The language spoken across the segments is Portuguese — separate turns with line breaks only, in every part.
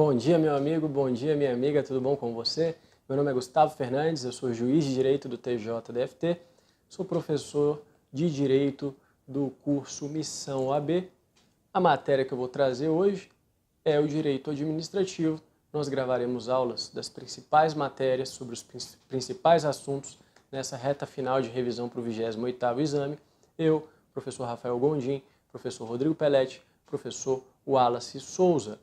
Bom dia, meu amigo, bom dia, minha amiga, tudo bom com você? Meu nome é Gustavo Fernandes, eu sou juiz de Direito do TJDFT, sou professor de Direito do curso Missão OAB. A matéria que eu vou trazer hoje é o Direito Administrativo. Nós gravaremos aulas das principais matérias sobre os principais assuntos nessa reta final de revisão para o 28º exame. Eu, professor Rafael Gondim, professor Rodrigo Pelletti, professor Wallace Souza.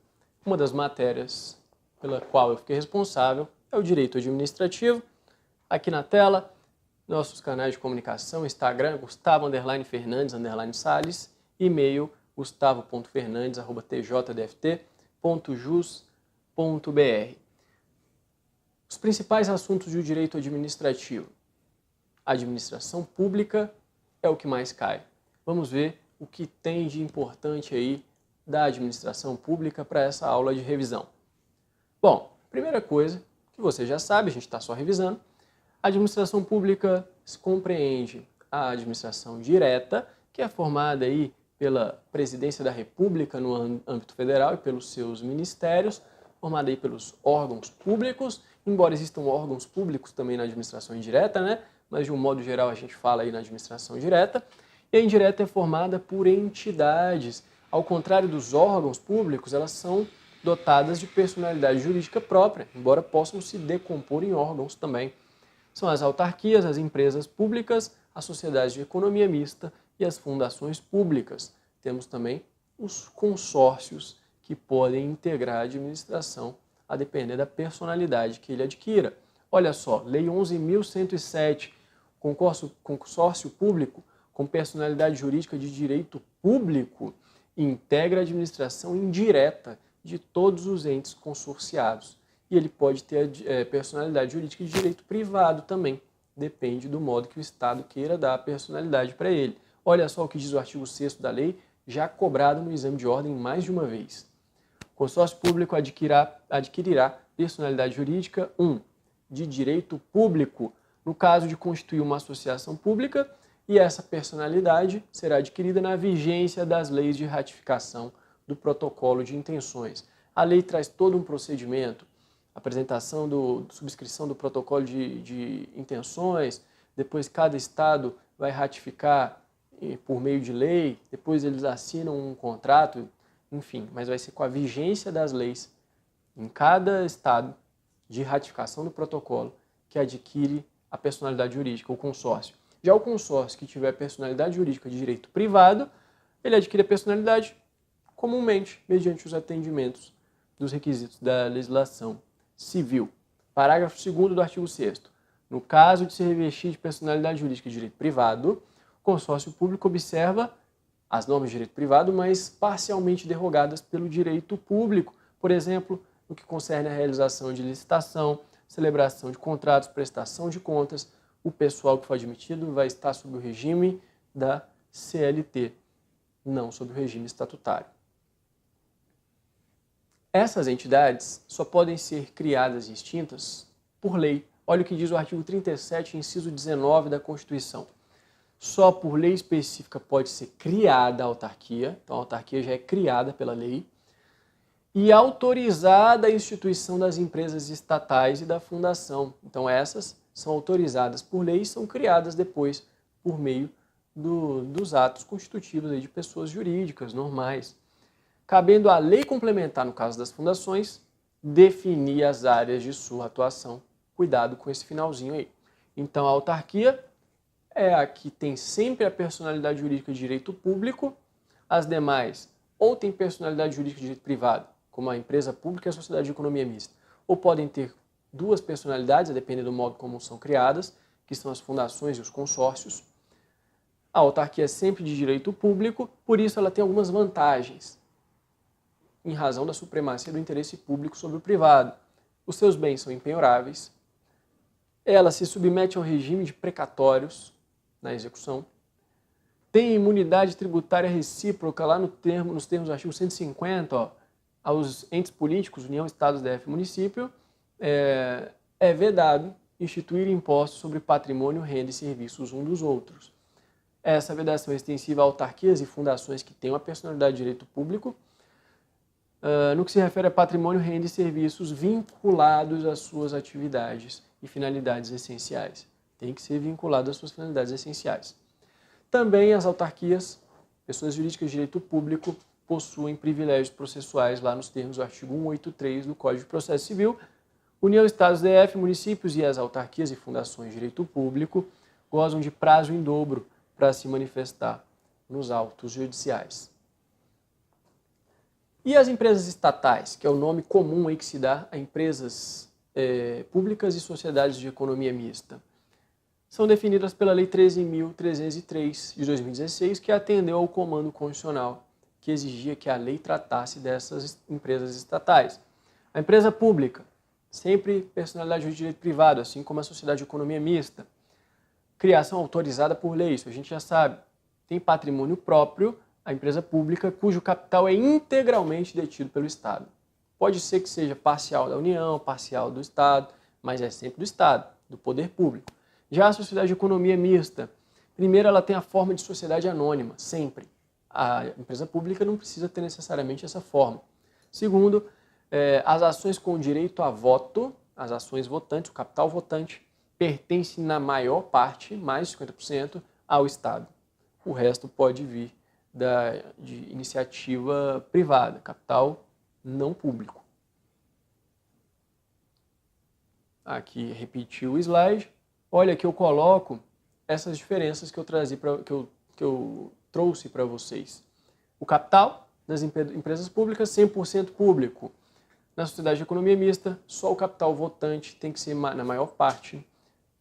Uma das matérias pela qual eu fiquei responsável é o Direito Administrativo. Aqui na tela, nossos canais de comunicação, Instagram, Gustavo_Fernandes_Salles, e-mail gustavo.fernandes@tjdft.jus.br. Os principais assuntos do direito administrativo. A administração pública é o que mais cai. Vamos ver o que tem de importante aí da administração pública para essa aula de revisão. Bom, primeira coisa que você já sabe, a gente está só revisando, a administração pública compreende a administração direta, que é formada aí pela Presidência da República no âmbito federal e pelos seus ministérios, formada aí pelos órgãos públicos, embora existam órgãos públicos também na administração indireta, né? Mas de um modo geral a gente fala aí na administração direta. E a indireta é formada por entidades. Ao contrário dos órgãos públicos, elas são dotadas de personalidade jurídica própria, embora possam se decompor em órgãos também. São as autarquias, as empresas públicas, as sociedades de economia mista e as fundações públicas. Temos também os consórcios que podem integrar a administração a depender da personalidade que ele adquira. Olha só, Lei 11.107, consórcio público com personalidade jurídica de direito público, integra a administração indireta de todos os entes consorciados. E ele pode ter personalidade jurídica de direito privado também. Depende do modo que o Estado queira dar a personalidade para ele. Olha só o que diz o artigo 6º da lei, já cobrado no exame de ordem mais de uma vez. O consórcio público adquirirá personalidade jurídica 1. De direito público, no caso de constituir uma associação pública, e essa personalidade será adquirida na vigência das leis de ratificação do protocolo de intenções. A lei traz todo um procedimento, apresentação subscrição do protocolo de intenções, depois cada estado vai ratificar por meio de lei, depois eles assinam um contrato, enfim, mas vai ser com a vigência das leis em cada estado de ratificação do protocolo que adquire a personalidade jurídica, o consórcio. Já o consórcio que tiver personalidade jurídica de direito privado, ele adquire a personalidade comumente, mediante os atendimentos dos requisitos da legislação civil. Parágrafo 2º do artigo 6º. No caso de se revestir de personalidade jurídica de direito privado, o consórcio público observa as normas de direito privado, mas parcialmente derrogadas pelo direito público. Por exemplo, no que concerne à realização de licitação, celebração de contratos, prestação de contas, o pessoal que for admitido vai estar sob o regime da CLT, não sob o regime estatutário. Essas entidades só podem ser criadas e extintas por lei. Olha o que diz o artigo 37, inciso 19 da Constituição. Só por lei específica pode ser criada a autarquia, então a autarquia já é criada pela lei, e autorizada a instituição das empresas estatais e da fundação. Então essas são autorizadas por lei e são criadas depois por meio dos atos constitutivos aí de pessoas jurídicas normais. Cabendo à lei complementar, no caso das fundações, definir as áreas de sua atuação. Cuidado com esse finalzinho aí. Então a autarquia é a que tem sempre a personalidade jurídica de direito público, as demais ou têm personalidade jurídica de direito privado, como a empresa pública e a sociedade de economia mista, ou podem ter duas personalidades, a depender do modo como são criadas, que são as fundações e os consórcios. A autarquia é sempre de direito público, por isso ela tem algumas vantagens, em razão da supremacia do interesse público sobre o privado. Os seus bens são impenhoráveis, ela se submete ao regime de precatórios na execução, tem imunidade tributária recíproca lá nos termos do artigo 150, aos entes políticos, União, Estados, DF, município, é vedado instituir impostos sobre patrimônio, renda e serviços uns dos outros. Essa vedação é extensiva a autarquias e fundações que têm uma personalidade de direito público, no que se refere a patrimônio, renda e serviços vinculados às suas atividades e finalidades essenciais. Tem que ser vinculado às suas finalidades essenciais. Também as autarquias, pessoas jurídicas de direito público, possuem privilégios processuais lá nos termos do artigo 183 do Código de Processo Civil. União, Estados, DF, municípios e as autarquias e fundações de direito público gozam de prazo em dobro para se manifestar nos autos judiciais. E as empresas estatais, que é o nome comum aí que se dá a empresas públicas e sociedades de economia mista, são definidas pela Lei 13.303 de 2016, que atendeu ao comando constitucional que exigia que a lei tratasse dessas empresas estatais. A empresa pública, sempre personalidade de direito privado, assim como a sociedade de economia mista. Criação autorizada por lei, isso a gente já sabe. Tem patrimônio próprio, a empresa pública, cujo capital é integralmente detido pelo Estado. Pode ser que seja parcial da União, parcial do Estado, mas é sempre do Estado, do poder público. Já a sociedade de economia mista, primeiro ela tem a forma de sociedade anônima, sempre. A empresa pública não precisa ter necessariamente essa forma. Segundo, as ações com direito a voto, as ações votantes, o capital votante, pertence na maior parte, mais de 50%, ao Estado. O resto pode vir de iniciativa privada, capital não público. Aqui repetir o slide. Olha que eu coloco essas diferenças que eu trouxe para vocês. O capital das empresas públicas, 100% público. Na sociedade de economia mista, só o capital votante tem que ser, na maior parte,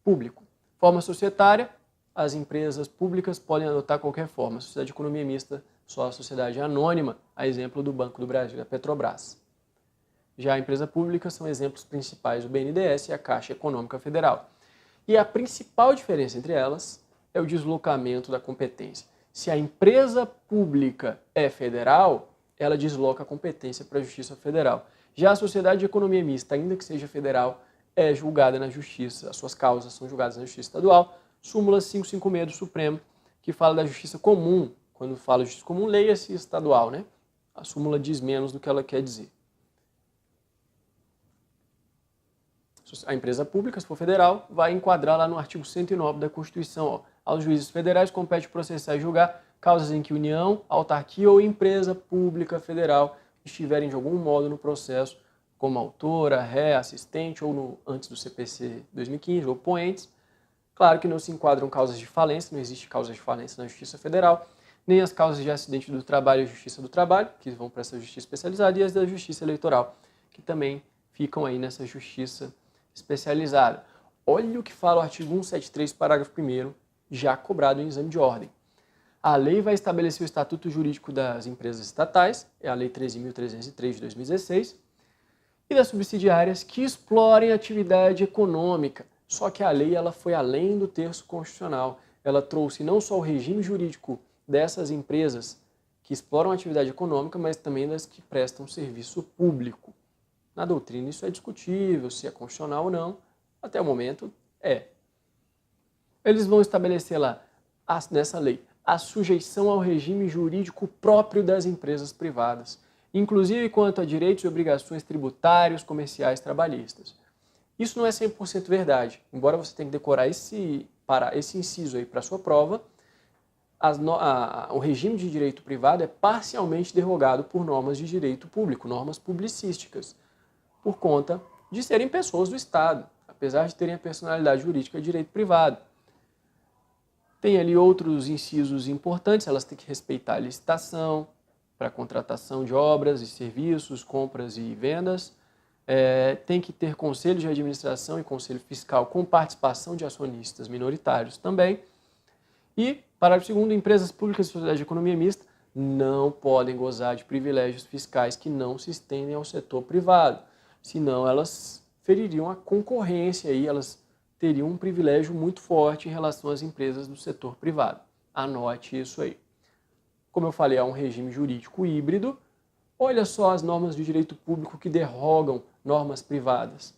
público. Forma societária, as empresas públicas podem adotar qualquer forma. A sociedade de economia mista, só a sociedade anônima, a exemplo do Banco do Brasil, da Petrobras. Já a empresa pública são exemplos principais do BNDES e a Caixa Econômica Federal. E a principal diferença entre elas é o deslocamento da competência. Se a empresa pública é federal, ela desloca a competência para a Justiça Federal. Já a sociedade de economia mista, ainda que seja federal, é julgada na Justiça, as suas causas são julgadas na Justiça Estadual. Súmula 556 do Supremo, que fala da Justiça Comum. Quando fala Justiça Comum, leia-se estadual, né? A súmula diz menos do que ela quer dizer. A empresa pública, se for federal, vai enquadrar lá no artigo 109 da Constituição. Ó. Aos juízes federais compete processar e julgar causas em que União, autarquia ou empresa pública federal estiverem de algum modo no processo, como autora, ré, assistente ou antes do CPC 2015 ou poentes. Claro que não se enquadram causas de falência, não existe causa de falência na Justiça Federal, nem as causas de acidente do trabalho e Justiça do Trabalho, que vão para essa Justiça especializada, e as da Justiça Eleitoral, que também ficam aí nessa Justiça especializada. Olha o que fala o artigo 173, parágrafo 1º, já cobrado em exame de ordem. A lei vai estabelecer o estatuto jurídico das empresas estatais, é a Lei 13.303 de 2016, e das subsidiárias que explorem atividade econômica. Só que a lei ela foi além do terço constitucional. Ela trouxe não só o regime jurídico dessas empresas que exploram atividade econômica, mas também das que prestam serviço público. Na doutrina isso é discutível, se é constitucional ou não. Até o momento é. Eles vão estabelecer lá, nessa lei, a sujeição ao regime jurídico próprio das empresas privadas, inclusive quanto a direitos e obrigações tributários, comerciais, trabalhistas. Isso não é 100% verdade. Embora você tenha que decorar esse inciso aí para a sua prova, o regime de direito privado é parcialmente derrogado por normas de direito público, normas publicísticas, por conta de serem pessoas do Estado, apesar de terem a personalidade jurídica de direito privado. Tem ali outros incisos importantes, elas têm que respeitar a licitação para contratação de obras e serviços, compras e vendas, tem que ter conselho de administração e conselho fiscal com participação de acionistas minoritários também. E, parágrafo 2º, empresas públicas e sociedades de economia mista não podem gozar de privilégios fiscais que não se estendem ao setor privado, senão elas feririam a concorrência e elas teriam um privilégio muito forte em relação às empresas do setor privado. Anote isso aí. Como eu falei, é um regime jurídico híbrido. Olha só as normas de direito público que derrogam normas privadas.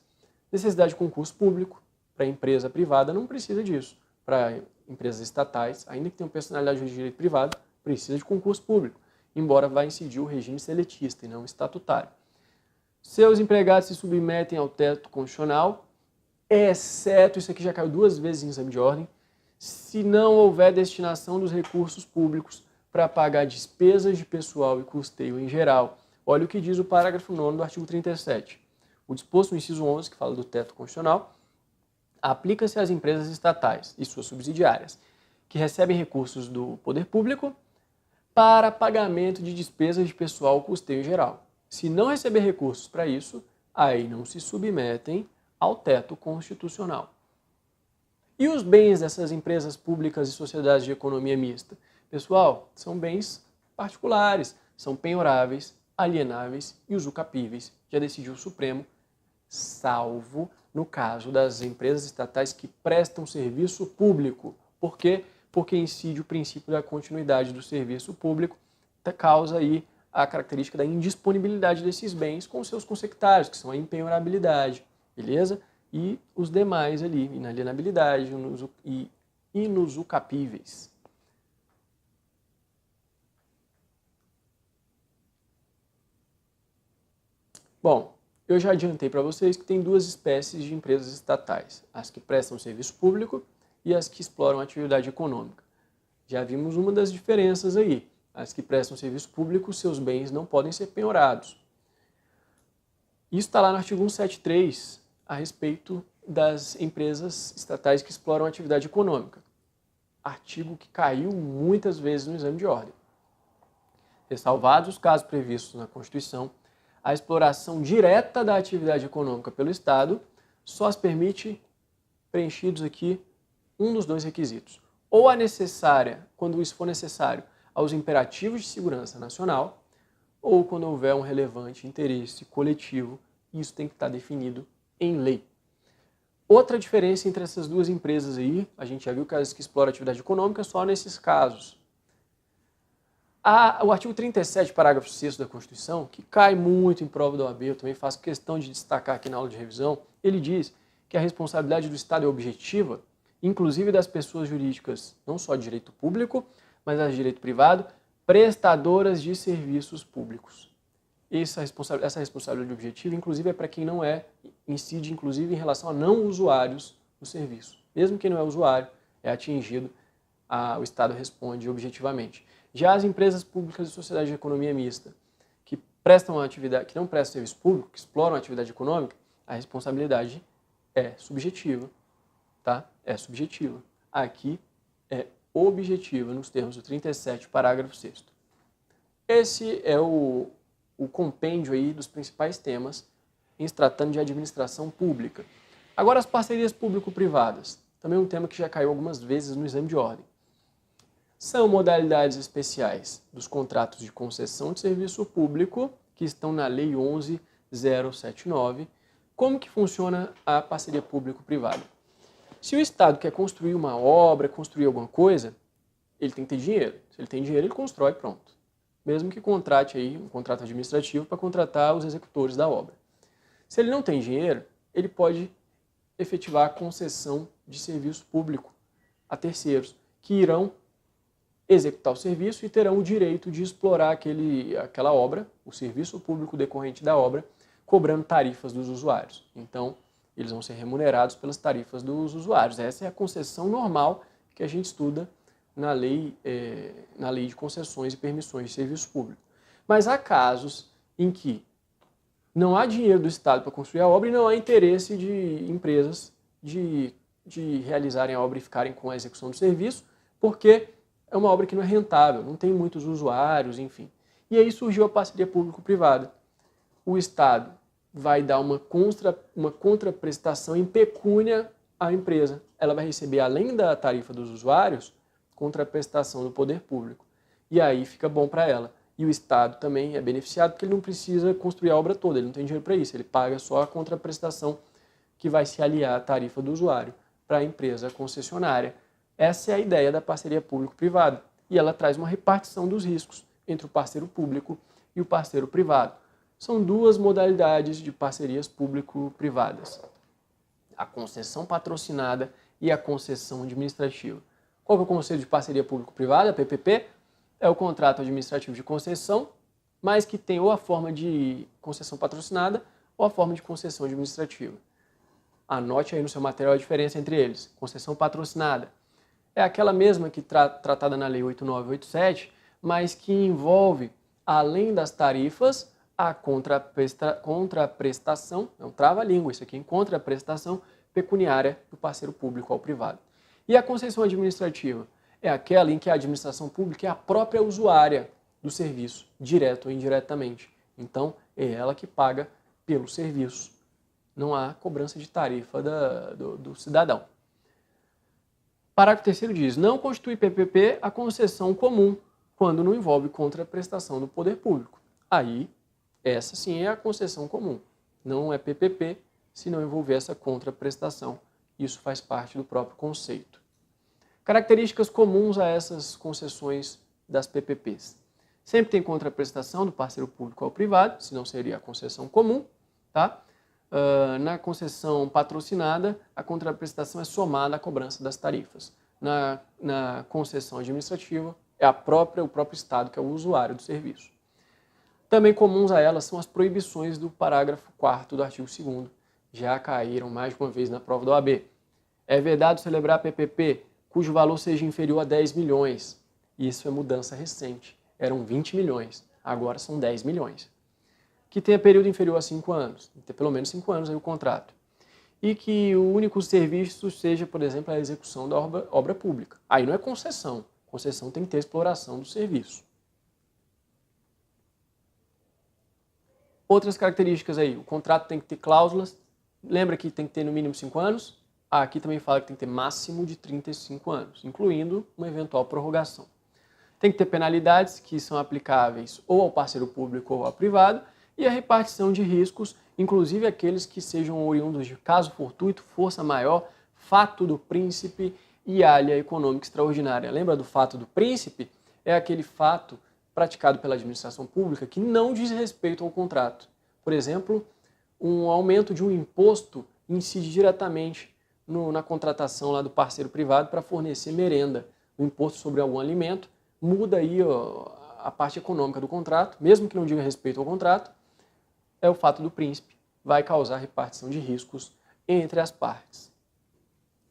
Necessidade de concurso público para empresa privada não precisa disso. Para empresas estatais, ainda que tenham personalidade de direito privado, precisa de concurso público. embora vá incidir o regime seletista e não estatutário. Seus empregados se submetem ao teto constitucional, exceto, isso aqui já caiu 2 vezes em exame de ordem, se não houver destinação dos recursos públicos para pagar despesas de pessoal e custeio em geral. Olha o que diz o parágrafo 9º do artigo 37. O disposto no inciso 11, que fala do teto constitucional, aplica-se às empresas estatais e suas subsidiárias, que recebem recursos do poder público para pagamento de despesas de pessoal e custeio em geral. Se não receber recursos para isso, aí não se submetem ao teto constitucional. E os bens dessas empresas públicas e sociedades de economia mista? Pessoal, são bens particulares, são penhoráveis, alienáveis e usucapíveis. Já decidiu o Supremo, salvo no caso das empresas estatais que prestam serviço público. Por quê? Porque incide o princípio da continuidade do serviço público, causa aí a característica da indisponibilidade desses bens com seus consectários, que são a impenhorabilidade, beleza? E os demais ali, inalienabilidade e inusucapíveis. Bom, eu já adiantei para vocês que tem 2 espécies de empresas estatais, as que prestam serviço público e as que exploram atividade econômica. Já vimos uma das diferenças aí. As que prestam serviço público, seus bens não podem ser penhorados. Isso está lá no artigo 173, a respeito das empresas estatais que exploram atividade econômica. Artigo que caiu muitas vezes no exame de ordem. Ressalvados os casos previstos na Constituição, a exploração direta da atividade econômica pelo Estado só se permite, preenchidos aqui, um dos 2 requisitos. Ou a necessária, quando isso for necessário, aos imperativos de segurança nacional, ou quando houver um relevante interesse coletivo, isso tem que estar definido em lei. Outra diferença entre essas 2 empresas aí, a gente já viu que as que exploram atividade econômica só nesses casos. O artigo 37, parágrafo 6º da Constituição, que cai muito em prova da OAB, eu também faço questão de destacar aqui na aula de revisão, ele diz que a responsabilidade do Estado é objetiva, inclusive das pessoas jurídicas, não só de direito público, mas as de direito privado, prestadoras de serviços públicos. Essa responsabilidade objetiva, inclusive, é para quem não incide, inclusive, em relação a não usuários do serviço. Mesmo quem não é usuário, é atingido, o Estado responde objetivamente. Já as empresas públicas e sociedades de economia mista, que não prestam serviço público, que exploram a atividade econômica, a responsabilidade é subjetiva, tá? É subjetiva. Aqui é objetiva, nos termos do 37, parágrafo 6º. Esse é o compêndio aí dos principais temas em se tratando de administração pública. Agora, as parcerias público-privadas, também um tema que já caiu algumas vezes no exame de ordem. São modalidades especiais dos contratos de concessão de serviço público, que estão na Lei 11.079. Como que funciona a parceria público-privada? Se o Estado quer construir uma obra, construir alguma coisa, ele tem que ter dinheiro. Se ele tem dinheiro, ele constrói, pronto. Mesmo que contrate aí um contrato administrativo para contratar os executores da obra. Se ele não tem dinheiro, ele pode efetivar a concessão de serviço público a terceiros, que irão executar o serviço e terão o direito de explorar aquela obra, o serviço público decorrente da obra, cobrando tarifas dos usuários. Então, eles vão ser remunerados pelas tarifas dos usuários. Essa é a concessão normal que a gente estuda na lei de concessões e permissões de serviço público. Mas há casos em que não há dinheiro do Estado para construir a obra e não há interesse de empresas de realizarem a obra e ficarem com a execução do serviço, porque é uma obra que não é rentável, não tem muitos usuários, enfim. E aí surgiu a parceria público-privada. O Estado vai dar uma contraprestação em pecúnia à empresa. Ela vai receber, além da tarifa dos usuários, contraprestação do poder público. E aí fica bom para ela. E o Estado também é beneficiado porque ele não precisa construir a obra toda, ele não tem dinheiro para isso, ele paga só a contraprestação que vai se aliar à tarifa do usuário para a empresa concessionária. Essa é a ideia da parceria público-privada. E ela traz uma repartição dos riscos entre o parceiro público e o parceiro privado. São 2 modalidades de parcerias público-privadas. A concessão patrocinada e a concessão administrativa. Qual é o conceito de parceria público-privada, PPP? é o contrato administrativo de concessão, mas que tem ou a forma de concessão patrocinada ou a forma de concessão administrativa. Anote aí no seu material a diferença entre eles. Concessão patrocinada é aquela mesma que tratada na Lei 8987, mas que envolve, além das tarifas, a contraprestação, não trava-língua isso aqui, em contraprestação pecuniária do parceiro público ao privado. E a concessão administrativa é aquela em que a administração pública é a própria usuária do serviço, direto ou indiretamente. Então, é ela que paga pelo serviço. Não há cobrança de tarifa do cidadão. Parágrafo 3º diz, não constitui PPP a concessão comum, quando não envolve contraprestação do poder público. Aí, essa sim é a concessão comum. Não é PPP se não envolver essa contraprestação. Isso faz parte do próprio conceito. Características comuns a essas concessões das PPPs. Sempre tem contraprestação do parceiro público ao privado, senão seria a concessão comum. Tá? Na concessão patrocinada, a contraprestação é somada à cobrança das tarifas. Na concessão administrativa, é o próprio Estado que é o usuário do serviço. Também comuns a elas são as proibições do parágrafo 4º do artigo 2º. Já caíram mais de uma vez na prova da OAB. É vedado celebrar PPP cujo valor seja inferior a 10 milhões. Isso é mudança recente. Eram 20 milhões, agora são 10 milhões. Que tenha período inferior a 5 anos, tem que ter pelo menos 5 anos aí o contrato. E que o único serviço seja, por exemplo, a execução da obra pública. Aí não é concessão. Concessão tem que ter exploração do serviço. Outras características aí, o contrato tem que ter cláusulas. Lembra que tem que ter no mínimo 5 anos? Aqui também fala que tem que ter máximo de 35 anos, incluindo uma eventual prorrogação. Tem que ter penalidades que são aplicáveis ou ao parceiro público ou ao privado, e a repartição de riscos, inclusive aqueles que sejam oriundos de caso fortuito, força maior, fato do príncipe e alha econômica extraordinária. Lembra do fato do príncipe? É aquele fato praticado pela administração pública que não diz respeito ao contrato. Por exemplo, um aumento de um imposto incide diretamente na contratação lá do parceiro privado para fornecer merenda. O imposto sobre algum alimento muda aí a parte econômica do contrato, mesmo que não diga respeito ao contrato, é o fato do príncipe, vai causar repartição de riscos entre as partes.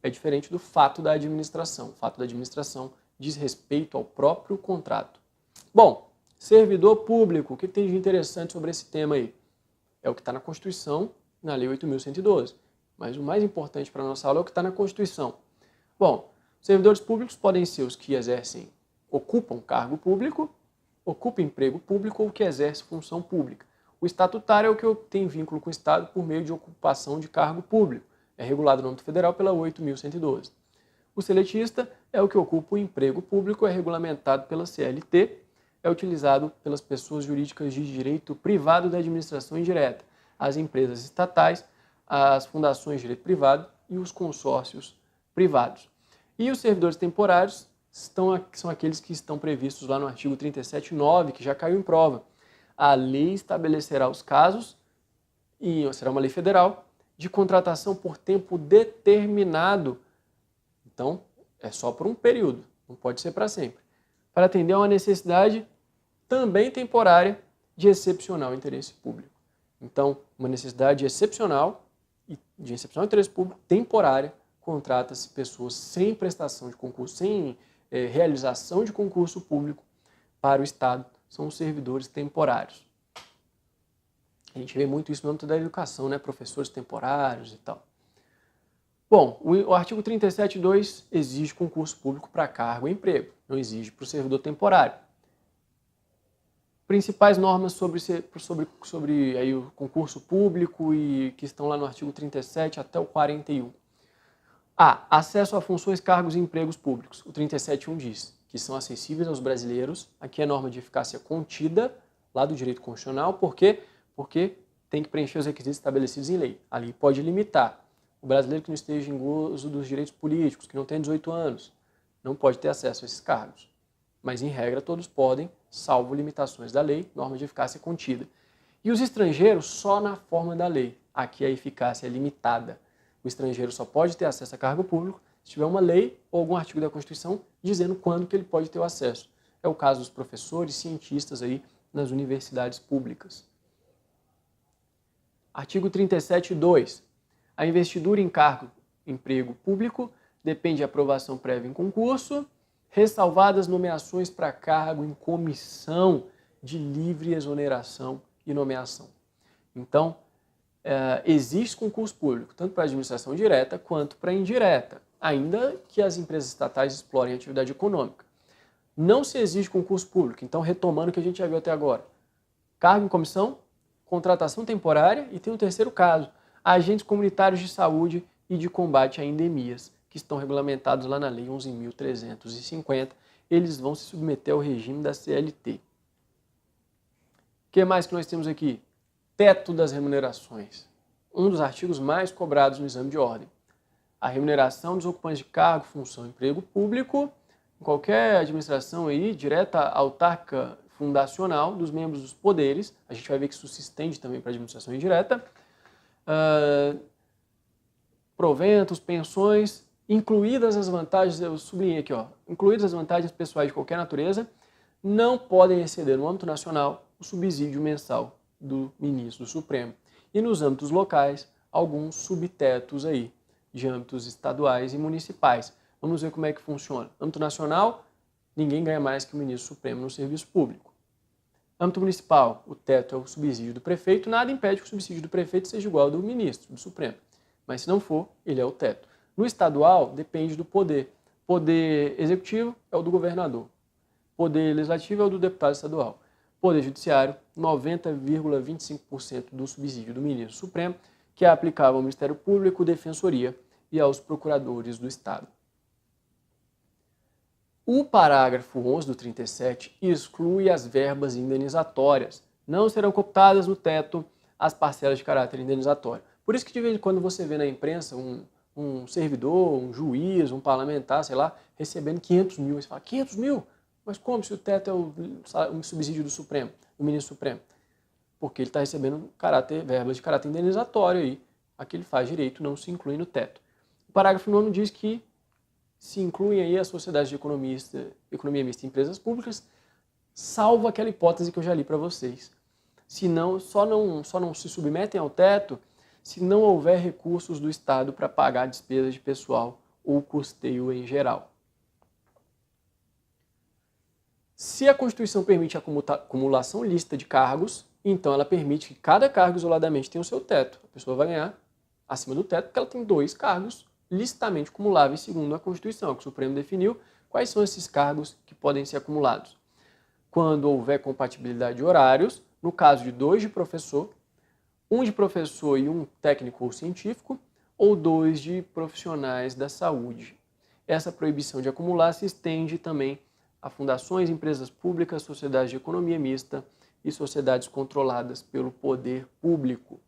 É diferente do fato da administração. O fato da administração diz respeito ao próprio contrato. Bom, servidor público, o que tem de interessante sobre esse tema aí? É o que está na Constituição, na Lei 8.112. Mas o mais importante para a nossa aula é o que está na Constituição. Bom, servidores públicos podem ser os que ocupam cargo público, ocupam emprego público ou que exercem função pública. O estatutário é o que tem vínculo com o Estado por meio de ocupação de cargo público. É regulado no âmbito federal pela 8.112. O seletista é o que ocupa o emprego público, é regulamentado pela CLT, é utilizado pelas pessoas jurídicas de direito privado da administração indireta, as empresas estatais, as fundações de direito privado e os consórcios privados. E os servidores temporários são aqueles que estão previstos lá no artigo 37.9, que já caiu em prova. A lei estabelecerá os casos, e será uma lei federal, de contratação por tempo determinado. Então, é só por um período, não pode ser para sempre. Para atender a uma necessidade também temporária de excepcional interesse público. Então, uma necessidade excepcional e de excepcional interesse público temporária, contrata-se pessoas sem prestação de concurso, sem realização de concurso público para o Estado, são os servidores temporários. A gente vê muito isso no âmbito da educação, né? Professores temporários e tal. Bom, o artigo 37.2 exige concurso público para cargo e emprego, não exige para o servidor temporário. Principais normas sobre aí o concurso público e que estão lá no artigo 37 até o 41. Acesso a funções, cargos e empregos públicos. O 37.1 diz que são acessíveis aos brasileiros. Aqui é norma de eficácia contida, lá do direito constitucional. Por quê? Porque tem que preencher os requisitos estabelecidos em lei. Ali pode limitar. O brasileiro que não esteja em gozo dos direitos políticos, que não tem 18 anos, não pode ter acesso a esses cargos. Mas, em regra, todos podem, salvo limitações da lei, norma de eficácia contida. E os estrangeiros só na forma da lei. Aqui a eficácia é limitada. O estrangeiro só pode ter acesso a cargo público se tiver uma lei ou algum artigo da Constituição dizendo quando que ele pode ter o acesso. É o caso dos professores, cientistas aí nas universidades públicas. Artigo 37.2. A investidura em cargo, emprego público depende de aprovação prévia em concurso, ressalvadas nomeações para cargo em comissão de livre exoneração e nomeação. Então, existe concurso público, tanto para a administração direta quanto para a indireta, ainda que as empresas estatais explorem atividade econômica. Não se exige concurso público, então retomando o que a gente já viu até agora. Cargo em comissão, contratação temporária e tem o terceiro caso, agentes comunitários de saúde e de combate a endemias, que estão regulamentados lá na Lei 11.350, eles vão se submeter ao regime da CLT. O que mais que nós temos aqui? Teto das remunerações. Um dos artigos mais cobrados no exame de ordem. A remuneração dos ocupantes de cargo, função, emprego público, em qualquer administração aí, direta, autárquica, fundacional, dos membros dos poderes, a gente vai ver que isso se estende também para a administração indireta, proventos, pensões, incluídas as vantagens, eu sublinhei aqui, incluídas as vantagens pessoais de qualquer natureza, não podem exceder no âmbito nacional o subsídio mensal do ministro do Supremo. E nos âmbitos locais, alguns subtetos aí, de âmbitos estaduais e municipais. Vamos ver como é que funciona. Âmbito nacional, ninguém ganha mais que o ministro Supremo no serviço público. Âmbito municipal, o teto é o subsídio do prefeito, nada impede que o subsídio do prefeito seja igual ao do ministro, do Supremo. Mas se não for, ele é o teto. No estadual, depende do poder. Poder executivo é o do governador. Poder legislativo é o do deputado estadual. Poder judiciário, 90,25% do subsídio do ministro Supremo, que é aplicável ao Ministério Público, Defensoria e aos procuradores do Estado. O parágrafo 11 do 37 exclui as verbas indenizatórias. Não serão computadas no teto as parcelas de caráter indenizatório. Por isso que de vez em quando você vê na imprensa um servidor, um juiz, um parlamentar, sei lá, recebendo 500 mil. Você fala, 500 mil? Mas como se o teto é o subsídio do Supremo, do ministro Supremo? Porque ele está recebendo verbas de caráter indenizatório aí, a que ele faz direito não se inclui no teto. O parágrafo 9 diz que se incluem aí as sociedades de economia mista e empresas públicas, salvo aquela hipótese que eu já li para vocês. Só não se submetem ao teto se não houver recursos do Estado para pagar despesas de pessoal ou custeio em geral. Se a Constituição permite a acumulação lícita de cargos, então ela permite que cada cargo isoladamente tenha o seu teto. A pessoa vai ganhar acima do teto porque ela tem 2 cargos licitamente acumuláveis segundo a Constituição, que o Supremo definiu quais são esses cargos que podem ser acumulados. Quando houver compatibilidade de horários, no caso de 2 de professor, 1 de professor e 1 técnico ou científico, ou 2 de profissionais da saúde. Essa proibição de acumular se estende também a fundações, empresas públicas, sociedades de economia mista e sociedades controladas pelo poder público.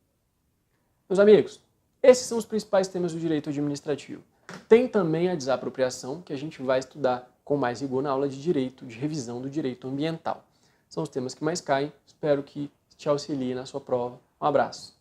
Meus amigos, esses são os principais temas do direito administrativo. Tem também a desapropriação, que a gente vai estudar com mais rigor na aula de direito, de revisão do direito ambiental. São os temas que mais caem, espero que te auxilie na sua prova. Um abraço.